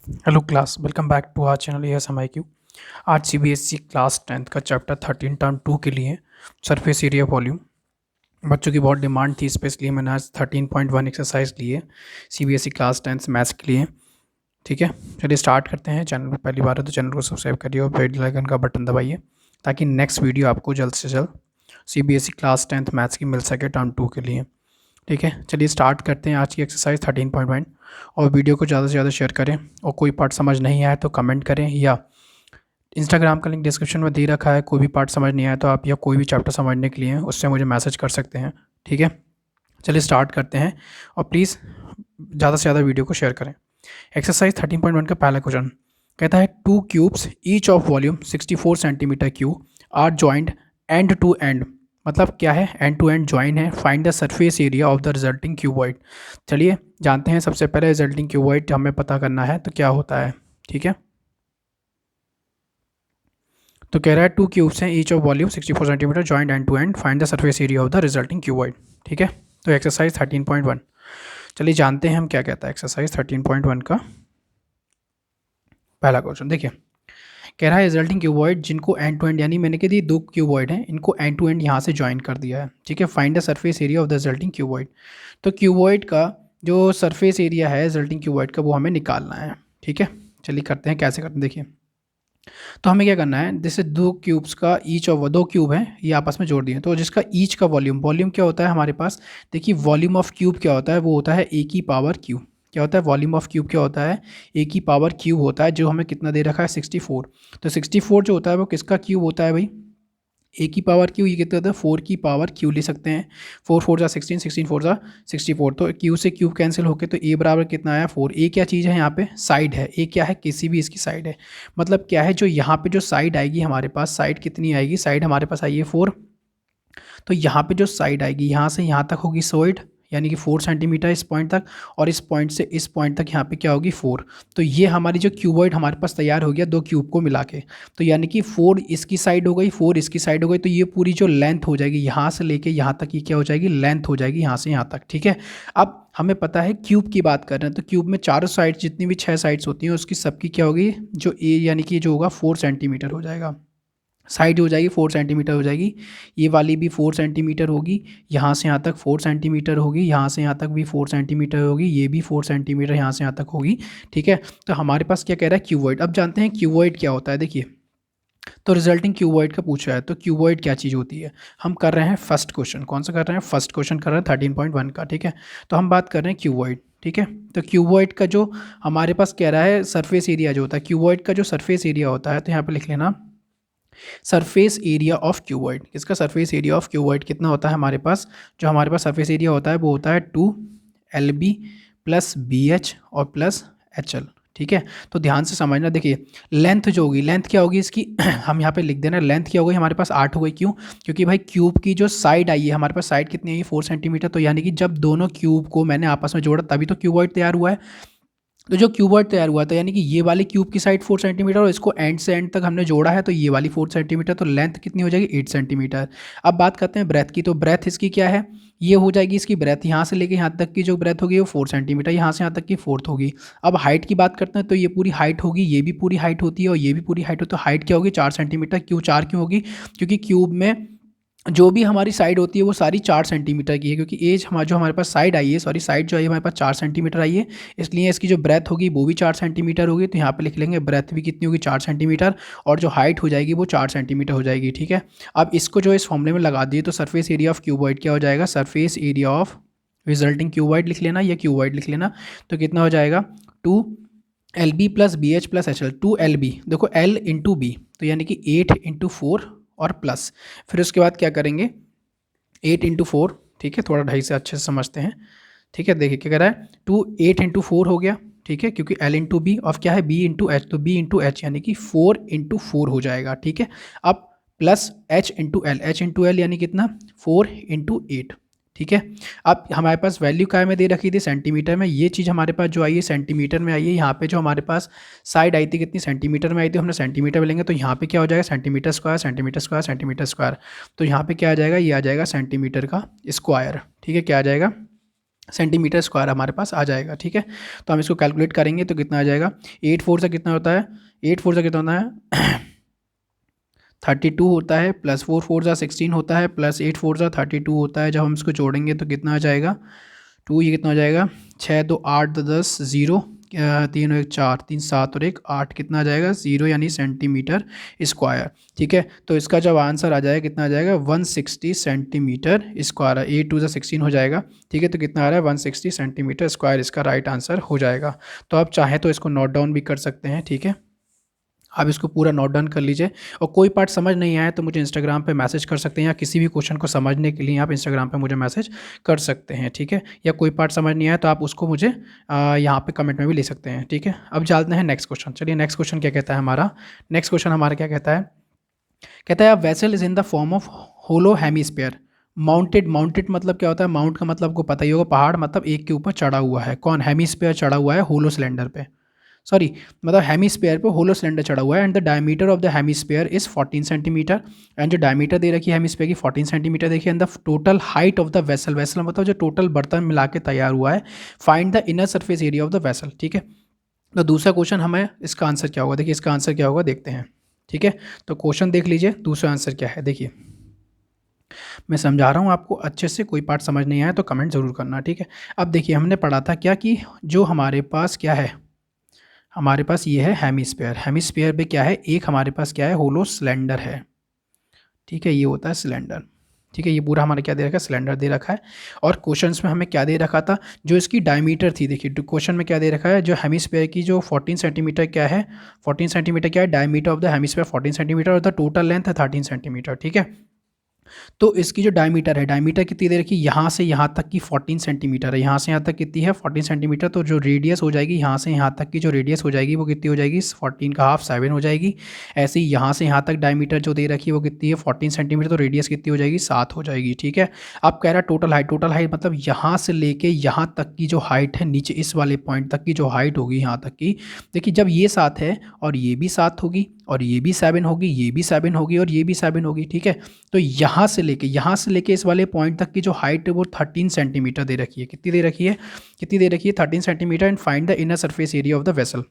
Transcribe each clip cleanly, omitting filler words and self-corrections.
Hello class, welcome back to our channel S M I Q. आज CBSE class 10th का chapter 13 term 2 के लिए surface area volume बच्चों की बहुत डिमांड थी, स्पेशली मैंने आज 13.1 एक्सरसाइज लिए सीबीएसई क्लास 10th मैथ्स के लिए। ठीक है, चलिए स्टार्ट करते हैं। चैनल पर पहली बार है तो चैनल को सब्सक्राइब करिए और बेल आइकन का बटन दबाइए ताकि नेक्स्ट वीडियो आपको जल्द से जल्द सीबीएसई क्लास 10th मैथ्स की मिल सके टर्म 2 के लिए। ठीक है, चलिए स्टार्ट करते हैं आज की एक्सरसाइज 13.1। और वीडियो को ज़्यादा से ज़्यादा शेयर करें और कोई पार्ट समझ नहीं आया तो कमेंट करें, या इंस्टाग्राम का लिंक डिस्क्रिप्शन में दे रखा है। कोई भी पार्ट समझ नहीं आया तो आप या कोई भी चैप्टर समझने के लिए उससे मुझे मैसेज कर सकते हैं। ठीक है, चलिए स्टार्ट करते हैं और प्लीज़ ज़्यादा से ज़्यादा वीडियो को शेयर करें। एक्सरसाइज 13.1 का पहला क्वेश्चन कहता है two cubes each of volume 64 centimetre cube are joint end to end. मतलब क्या है, एंड टू एंड जॉइन है। Find the surface area of the resulting cuboid. चलिए जानते हैं। सबसे पहले रिजल्टिंग क्यूबॉइड हमें पता करना है तो क्या होता है। ठीक है, तो कह रहा है टू क्यूब्स हैं each of volume 64 centimetre joint end to end, find the surface area of the resulting cuboid. ठीक है, तो एक्सरसाइज 13.1 चलिए जानते हैं हम क्या कहता है। एक्सरसाइज 13.1 का पहला क्वेश्चन देखिए, कह रहा है रिजल्टिंग क्यूबॉइड जिनको एंड टू एंड, यानी मैंने कह दी दो क्यूबॉइड हैं, इनको एंड टू एंड यहाँ से ज्वाइन कर दिया है। ठीक है, find the surface area of the resulting cuboid. तो क्यूबॉइड का जो सरफेस एरिया है रिजल्टिंग क्यूबॉइड का वो हमें निकालना है। ठीक है, चलिए करते हैं। कैसे करते हैं देखिए, तो हमें क्या करना है, जैसे दो क्यूब्स का ईच ऑफ, दो क्यूब हैं ये आपस में जोड़ दिए, तो जिसका ईच का वॉल्यूम, वॉल्यूम क्या होता है हमारे पास, देखिए वॉल्यूम ऑफ क्यूब क्या होता है, वो होता है ए की पावर क्यू। क्या होता है वॉल्यूम ऑफ क्यूब, क्या होता है ए की पावर क्यूब होता है, जो हमें कितना दे रखा है 64। तो 64 जो होता है वो किसका क्यूब होता है भाई, ए की पावर क्यू। ये कितना होता है 4 की पावर क्यू ले सकते हैं। 4 4 जा 16, 16 4 जा 64। तो क्यू से क्यूब कैंसिल होके तो ए बराबर कितना आया 4। ए क्या चीज़ है यहाँ पे, साइड है। ए क्या है, किसी भी इसकी साइड है। मतलब क्या है, जो यहाँ पे जो साइड आएगी हमारे पास, साइड कितनी आएगी, साइड हमारे पास आई है 4। तो यहाँ पे जो साइड आएगी यहाँ से यहाँ तक होगी सॉइड, यानी कि 4 सेंटीमीटर इस पॉइंट तक, और इस पॉइंट से इस पॉइंट तक यहाँ पे क्या होगी 4। तो ये हमारी जो क्यूबॉइड हमारे पास तैयार हो गया दो क्यूब को मिला के। तो यानी कि 4 इसकी साइड हो गई, 4 इसकी साइड हो गई, तो ये पूरी जो लेंथ हो जाएगी यहाँ से लेके यहाँ तक, ये क्या हो जाएगी, लेंथ हो जाएगी यहाँ से यहाँ तक। ठीक है, अब हमें पता है क्यूब की बात कर रहे हैं, तो क्यूब में चारों साइड जितनी भी 6 साइड्स होती हैं उसकी सबकी क्या होगी, जो ए यानी कि जो होगा 4 सेंटीमीटर हो जाएगा। साइड हो जाएगी 4 सेंटीमीटर हो जाएगी, ये वाली भी 4 सेंटीमीटर होगी, यहाँ से यहाँ तक 4 सेंटीमीटर होगी, यहाँ से यहाँ तक भी 4 सेंटीमीटर होगी, ये भी 4 सेंटीमीटर यहाँ से यहाँ तक होगी। ठीक है, तो हमारे पास क्या कह रहा है क्यूबॉइड। अब जानते हैं क्यूबॉइड क्या होता है। देखिए, तो रिजल्टिंग क्यूबॉइड का पूछा है, तो क्यूबॉइड क्या चीज़ होती है। हम कर रहे हैं फर्स्ट क्वेश्चन, कौन सा कर रहे हैं, फर्स्ट क्वेश्चन कर रहे हैं 13.1 का। ठीक है, तो हम बात कर रहे हैं क्यूबॉइड। ठीक है, तो क्यूबॉइड का जो हमारे पास कह रहा है सरफेस एरिया जो होता है, क्यूबॉइड का जो सरफेस एरिया होता है, तो यहाँ पर लिख लेना सरफेस एरिया ऑफ क्यूबॉइड। इसका सरफेस एरिया ऑफ क्यूबॉइड कितना होता है हमारे पास, जो हमारे पास सरफेस एरिया होता है वो होता है 2 LB प्लस BH और प्लस HL। ठीक है, तो ध्यान से समझना। देखिए लेंथ जो होगी, लेंथ क्या होगी इसकी हम यहाँ पे लिख देना, लेंथ क्या होगी हमारे पास 8 हो गई। क्यों, क्योंकि भाई क्यूब की जो साइड आई है हमारे पास, साइड कितनी आई है 4 सेंटीमीटर। तो यानी कि जब दोनों क्यूब को मैंने आपस में जोड़ा तभी तो क्यूबॉइड तैयार हुआ है। तो जो क्यूबॉइड तैयार हुआ था, यानी कि ये वाली क्यूब की साइड 4 सेंटीमीटर और इसको एंड से एंड तक हमने जोड़ा है, तो ये वाली 4 सेंटीमीटर, तो लेंथ कितनी हो जाएगी 8 सेंटीमीटर। अब बात करते हैं ब्रेथ की, तो ब्रेथ इसकी क्या है, ये हो जाएगी इसकी ब्रेथ, यहाँ से लेके यहाँ तक की जो ब्रेथ होगी वो 4 सेंटीमीटर, यहाँ से यहाँ तक की 4th होगी। अब हाइट की बात करते हैं, तो ये पूरी हाइट होगी, ये भी पूरी हाइट होती है और ये भी पूरी हाइट होती है। तो हाइट क्या होगी 4 सेंटीमीटर। क्यों 4 क्यों होगी, क्योंकि क्यूब में जो भी हमारी साइड होती है वो सारी 4 सेंटीमीटर की है, क्योंकि एज हमारा जो हमारे पास साइड आई है, सॉरी साइड जो आई है हमारे पास 4 सेंटीमीटर आई है, इसलिए इसकी जो ब्रेथ होगी वो भी 4 सेंटीमीटर होगी। तो यहाँ पे लिख लेंगे ब्रेथ भी कितनी होगी 4 सेंटीमीटर, और जो हाइट हो जाएगी वो 4 सेंटीमीटर हो जाएगी। ठीक है, अब इसको जो इस फॉर्मूले में लगा दिए तो सरफेस एरिया ऑफ क्यूबॉइड क्या हो जाएगा, surface area of resulting cuboid लिख लेना या क्यूबॉइड लिख लेना। तो कितना हो जाएगा 2 LB plus BH plus HL। 2 LB, देखो L इंटू बी, तो यानी कि 8 × 4 और प्लस, फिर उसके बाद क्या करेंगे 8 × 4। ठीक है, थोड़ा ढाई से अच्छे से समझते हैं। ठीक है, देखिए क्या कह रहा है 8 × 4 हो गया। ठीक है, क्योंकि L इंटू बी और क्या है B इंटू एच, तो B इंटू एच यानी कि 4 × 4 हो जाएगा। ठीक है, अब plus H into L, H into L यानी कितना 4 × 8। ठीक है, अब हमारे पास वैल्यू काय में दे रखी थी सेंटीमीटर में, ये चीज़ हमारे पास जो आई है सेंटीमीटर में आई है। यहाँ पे जो हमारे पास साइड आई थी कितनी सेंटीमीटर में आई थी, हमने सेंटीमीटर में लेंगे, तो यहाँ पे क्या हो जाएगा centimetre square centimetre square centimetre square. तो यहाँ पे क्या आ जाएगा, ये आ जाएगा सेंटीमीटर का स्क्वायर। ठीक है, क्या आ जाएगा सेंटीमीटर स्क्वायर हमारे पास आ जाएगा। ठीक है, तो हम इसको कैलकुलेट करेंगे तो कितना आ जाएगा, 8 4 से कितना होता है, 8 4 से कितना होता है 32 होता है, प्लस 4 4 ज़ा 16 होता है, प्लस 8 4 ज़ा 32 होता है। जब हम इसको जोड़ेंगे तो कितना आ जाएगा, 2 ये कितना हो जाएगा, 6 2 8 2 10 0, 3 और 1 4, 3 7 और 1 8, कितना आ जाएगा 0 यानी सेंटीमीटर स्क्वायर। ठीक है, तो इसका जब आंसर आ जाएगा कितना आ जाएगा 160 सेंटीमीटर स्क्वायर। 8 2 16 हो जाएगा। ठीक है, तो कितना आ रहा है 160 सेंटीमीटर स्क्वायर इसका राइट आंसर हो जाएगा। तो आप चाहें तो इसको नोट डाउन भी कर सकते हैं। ठीक है, आप इसको पूरा नोट डाउन कर लीजिए, और कोई पार्ट समझ नहीं आया तो मुझे इंस्टाग्राम पे मैसेज कर सकते हैं, या किसी भी क्वेश्चन को समझने के लिए आप इंस्टाग्राम पे मुझे मैसेज कर सकते हैं। ठीक है, या कोई पार्ट समझ नहीं आया तो आप उसको मुझे यहाँ पे कमेंट में भी ले सकते हैं। ठीक है, अब चलते हैं नेक्स्ट क्वेश्चन। चलिए नेक्स्ट क्वेश्चन क्या कहता है हमारा, नेक्स्ट क्वेश्चन हमारा क्या कहता है, कहता है a vessel is in the form of hollow hemisphere mounted. Mounted मतलब क्या होता है, माउंट का मतलब आपको पता ही होगा, पहाड़ मतलब एक के ऊपर चढ़ा हुआ है। कौन, हेमीस्फीयर चढ़ा हुआ है होलो सिलेंडर पे, सॉरी मतलब हेमीस्फीयर पे होलो सिलेंडर चढ़ा हुआ है, and the diameter of the hemisphere is 14 centimetre. And जो डायमीटर दे रखी है हेमीस्फीयर की 14 सेंटीमीटर देखिए, and the total height of the vessel, vessel मतलब जो टोटल बर्तन मिला के तैयार हुआ है, find the inner surface area of the vessel. ठीक है, तो दूसरा क्वेश्चन हमें इसका आंसर क्या होगा, देखिए इसका आंसर क्या होगा देखते हैं। ठीक है, तो क्वेश्चन देख लीजिए दूसरा आंसर क्या है। देखिए मैं समझा रहा हूँ आपको अच्छे से, कोई पार्ट समझ नहीं आया तो कमेंट ज़रूर करना। ठीक है, अब देखिए हमने पढ़ा था क्या कि जो हमारे पास क्या है, हमारे पास ये है हेमीस्फीयर। हेमीस्फीयर पे क्या है, एक हमारे पास क्या है होलो सिलेंडर है। ठीक है, ये होता है सिलेंडर। ठीक है, ये पूरा हमारा क्या दे रखा है, सिलेंडर दे रखा है। और क्वेश्चंस में हमें क्या दे रखा था, जो इसकी डायमीटर थी, देखिए क्वेश्चन में क्या दे रखा है, जो हेमीस्फीयर की जो 14 सेंटीमीटर क्या है, 14 सेंटीमीटर क्या है, diameter of the hemisphere 14 centimetre, और द टोटल लेंथ है 13 सेंटीमीटर। ठीक है, तो इसकी जो डायमीटर है, डायमीटर कितनी दे रखी है, यहाँ से यहाँ तक की 14 सेंटीमीटर है, यहाँ से यहाँ तक कितनी है 14 सेंटीमीटर। तो जो रेडियस हो जाएगी यहाँ से यहाँ तक की जो रेडियस हो जाएगी वो कितनी हो जाएगी, 14 का हाफ 7 हो जाएगी। ऐसे ही यहाँ से यहाँ तक डायमीटर जो दे रखी है वो कितनी है 14 सेंटीमीटर, तो रेडियस कितनी हो जाएगी 7 हो जाएगी। ठीक है, अब कह रहा है टोटल हाइट, टोटल हाइट मतलब यहाँ से लेके यहाँ तक की जो हाइट है, नीचे इस वाले पॉइंट तक की जो हाइट होगी यहाँ तक की, देखिए जब ये 7 है और ये भी 7 होगी और ये भी 7 होगी, ये भी 7 होगी और ये भी 7 होगी। ठीक है, तो यहाँ से लेके इस वाले पॉइंट तक की जो हाइट है वो 13 सेंटीमीटर दे रखी है। कितनी दे रखी है, कितनी दे रखी है 13 centimetre. And find the inner surface area of the vessel.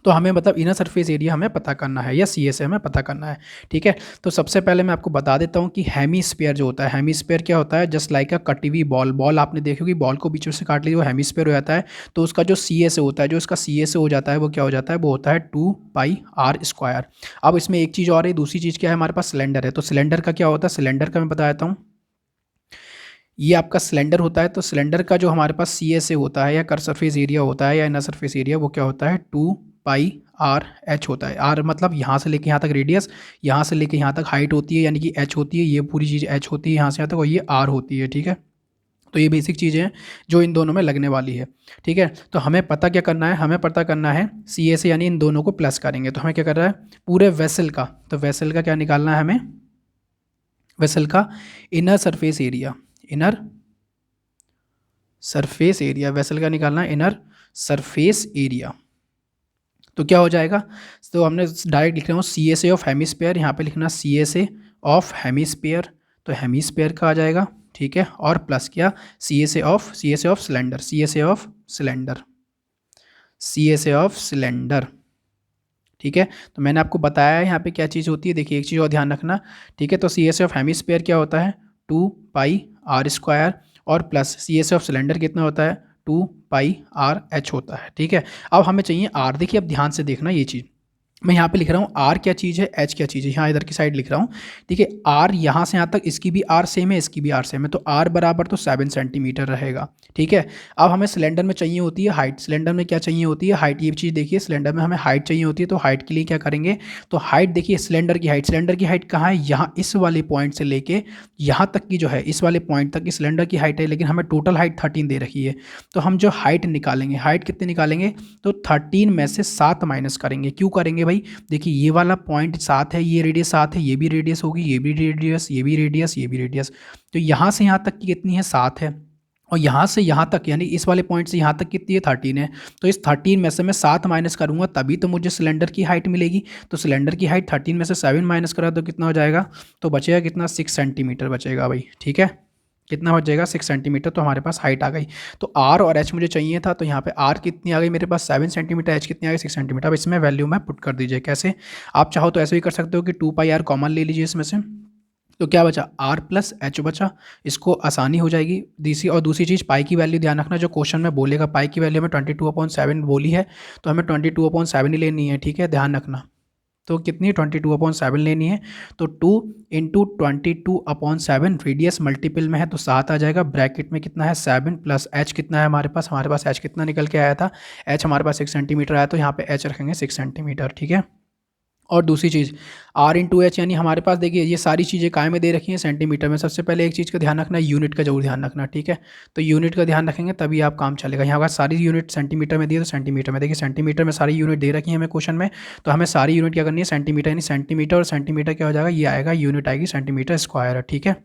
तो हमें मतलब इनर सरफेस एरिया हमें पता करना है, या सी एस हमें पता करना है। ठीक है, तो सबसे पहले मैं आपको बता देता हूँ कि हेमीस्फीयर जो होता है, हेमीस्फीयर क्या होता है, जस्ट लाइक अ कटी हुई बॉल। बॉल आपने देखी होगी, बॉल को बीच में से काट लीजिए वो हेमीस्फीयर हो जाता है। तो उसका जो सी एस होता है, जो इसका सी एस हो जाता है वो क्या हो जाता है, वो होता है 2 पाई आर स्क्वायर। अब इसमें एक चीज़ और है, दूसरी चीज़ क्या है, हमारे पास सिलेंडर है। तो सिलेंडर का क्या होता है, सिलेंडर का मैं बता देता हूँ। ये आपका सिलेंडर होता है, तो सिलेंडर का जो हमारे पास सी एस ए होता है, या कर सरफेस एरिया होता है, या इनर सरफेस एरिया, वो क्या होता है 2 पाई आर एच होता है। आर मतलब यहाँ से लेके यहाँ तक रेडियस, यहाँ से लेके यहाँ तक हाइट होती है, यानी कि एच होती है, ये पूरी चीज़ एच होती है यहाँ से यहाँ तक, और ये आर होती है। ठीक है, तो ये बेसिक चीज़ें हैं जो इन दोनों में लगने वाली है। ठीक है, तो हमें पता क्या करना है, हमें पता करना है सी एस ए, यानी इन दोनों को प्लस करेंगे तो हमें क्या कर रहा है, पूरे वेसल का, तो वेसल का क्या निकालना है हमें, वेसल का inner surface area, inner surface area, vessel का निकालना है इनर सरफेस एरिया। तो क्या हो जाएगा, तो हमने डायरेक्ट लिख रहा हूँ C S A of hemisphere, यहाँ पे लिखना C S A of hemisphere, तो हेमीस्फीयर का आ जाएगा। ठीक है, और प्लस किया C S A of cylinder, C S A of cylinder, C S A of cylinder. ठीक है, तो मैंने आपको बताया है यहाँ पे क्या चीज़ होती है। देखिए एक चीज़ और ध्यान रखना। ठीक है, तो सी एस ऑफ हेमीस्फीयर क्या होता है 2 पाई आर स्क्वायर, और plus C S of cylinder कितना होता है 2 पाई आर एच होता है। ठीक है, अब हमें चाहिए आर। देखिए अब ध्यान से देखना ये चीज़, मैं यहाँ पे लिख रहा हूँ आर क्या चीज़ है, एच क्या चीज़ है, यहाँ इधर की साइड लिख रहा हूँ। देखिए आर यहाँ से यहाँ तक, इसकी भी आर सेम है, इसकी भी आर सेम है, तो आर बराबर तो 7 सेंटीमीटर रहेगा। ठीक है, अब हमें सिलेंडर में चाहिए होती है हाइट। सिलेंडर में क्या चाहिए होती है, हाइट। ये चीज़ देखिए, सिलेंडर में हमें हाइट चाहिए होती है, तो हाइट के लिए क्या करेंगे, तो हाइट देखिए सिलेंडर की हाइट, सिलेंडर की हाइट कहाँ है, यहाँ इस वाले पॉइंट से लेके यहाँ तक की जो है, इस वाले पॉइंट तक की सिलेंडर की हाइट है, लेकिन हमें टोटल हाइट 13 दे रखी है। तो हम जो हाइट निकालेंगे, हाइट कितनी निकालेंगे, तो 13 में से 7 माइनस करेंगे। क्यों करेंगे भाई, देखिए ये वाला पॉइंट 7 है, ये रेडियस 7 है, ये भी रेडियस होगी, ये भी रेडियस, ये भी रेडियस, ये भी रेडियस, तो यहाँ से यहाँ तक की कितनी है 7 है, और यहाँ से यहाँ तक यानी इस वाले पॉइंट से यहाँ तक कितनी है 13 है। तो इस 13 में से मैं 7 माइनस करूँगा तभी तो मुझे सिलेंडर की हाइट मिलेगी। तो सिलेंडर की हाइट 13 में से 7 माइनस करा तो कितना हो जाएगा, तो बचेगा कितना 6 सेंटीमीटर बचेगा भाई। ठीक है, कितना हो जाएगा 6 सेंटीमीटर, तो हमारे पास हाइट आ गई। तो आर और एच मुझे चाहिए था, तो यहाँ पे आर कितनी आ गई मेरे पास 7 सेंटीमीटर, एच कितनी आ गई 6 सेंटीमीटर। अब इसमें वैल्यू में पुट कर दीजिए। कैसे? आप चाहो तो ऐसे भी कर सकते हो कि 2 पाई आर कॉमन ले लीजिए इसमें से, तो क्या बचा आर प्लस एच बचा, इसको आसानी हो जाएगी। दूसरी चीज़ पाई की वैल्यू ध्यान रखना, जो क्वेश्चन में बोलेगा पाई की वैल्यू हमें 22/7 बोली है, तो हमें 22/7 ही लेनी है, ठीक है, ध्यान रखना। तो कितनी 22/7 लेनी है, तो 2 इंटू 22/7 रेडियस मल्टीपल में है तो 7 आ जाएगा, ब्रैकेट में कितना है 7 प्लस एच कितना है हमारे पास एच कितना निकल के आया था, एच हमारे पास 6 सेंटीमीटर आया, तो यहाँ पे एच रखेंगे 6 सेंटीमीटर, ठीक है। और दूसरी चीज़ आर इंटू एच, यानी हमारे पास देखिए ये सारी चीज़ें काय में दे रखी हैं सेंटीमीटर में। सबसे पहले एक चीज़ का ध्यान रखना है, यूनिट का जरूर ध्यान रखना, ठीक है। तो यूनिट का ध्यान रखेंगे तभी आप काम चलेगा। यहाँ पर सारी यूनिट सेंटीमीटर में दी है, तो सेंटीमीटर में देखिए, सेंटीमीटर में सारी यूनिट दे रखी है हमें क्वेश्चन में, तो हमें सारी यूनिट क्या करनी है सेंटीमीटर, यानी सेंटीमीटर और सेंटीमीटर क्या हो जाएगा, ये आएगा यूनिट आएगी सेंटीमीटर स्क्वायर, ठीक है।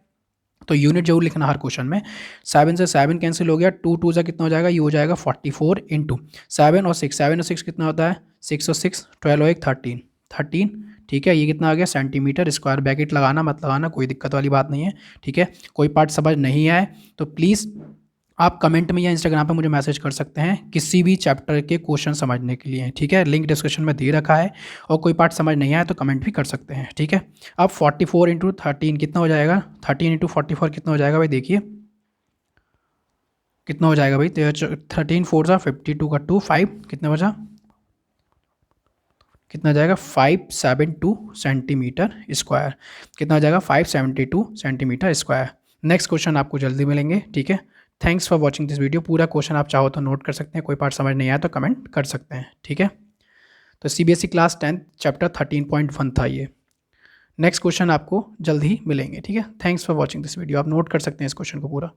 तो यूनिट जरूर लिखना हर क्वेश्चन में। 7 से 7 कैंसिल हो गया, 2 2 से कितना हो जाएगा, ये हो जाएगा 44 इंटू 7 और 6 कितना होता है 6 और 6 12 और 1 13 13, ठीक है। ये कितना आ गया सेंटीमीटर स्क्वायर, ब्रैकेट लगाना मत लगाना, कोई दिक्कत वाली बात नहीं है, ठीक है। कोई पार्ट समझ नहीं आए तो प्लीज़ आप कमेंट में या इंस्टाग्राम पे मुझे मैसेज कर सकते हैं किसी भी चैप्टर के क्वेश्चन समझने के लिए, ठीक है। लिंक डिस्क्रिप्शन में दे रखा है, और कोई पार्ट समझ नहीं आया तो कमेंट भी कर सकते हैं, ठीक है। अब 44 इंटू 13 कितना हो जाएगा, 13 इंटू 44 कितना हो जाएगा भाई, देखिए कितना हो जाएगा भाई, 13 4 सा 52 का 2 5 कितना बचा, कितना जाएगा 572 सेंटीमीटर स्क्वायर, कितना हो जाएगा 572 सेंटीमीटर स्क्वायर। नेक्स्ट क्वेश्चन आपको जल्दी मिलेंगे, ठीक है। Thanks for watching this video. पूरा क्वेश्चन आप चाहो तो नोट कर सकते हैं, कोई पार्ट समझ नहीं आया तो कमेंट कर सकते हैं, ठीक है। तो CBSE क्लास 10 चैप्टर 13.1 था ये। नेक्स्ट क्वेश्चन आपको जल्द ही मिलेंगे, ठीक है। Thanks for watching this video. आप नोट कर सकते हैं इस क्वेश्चन को पूरा।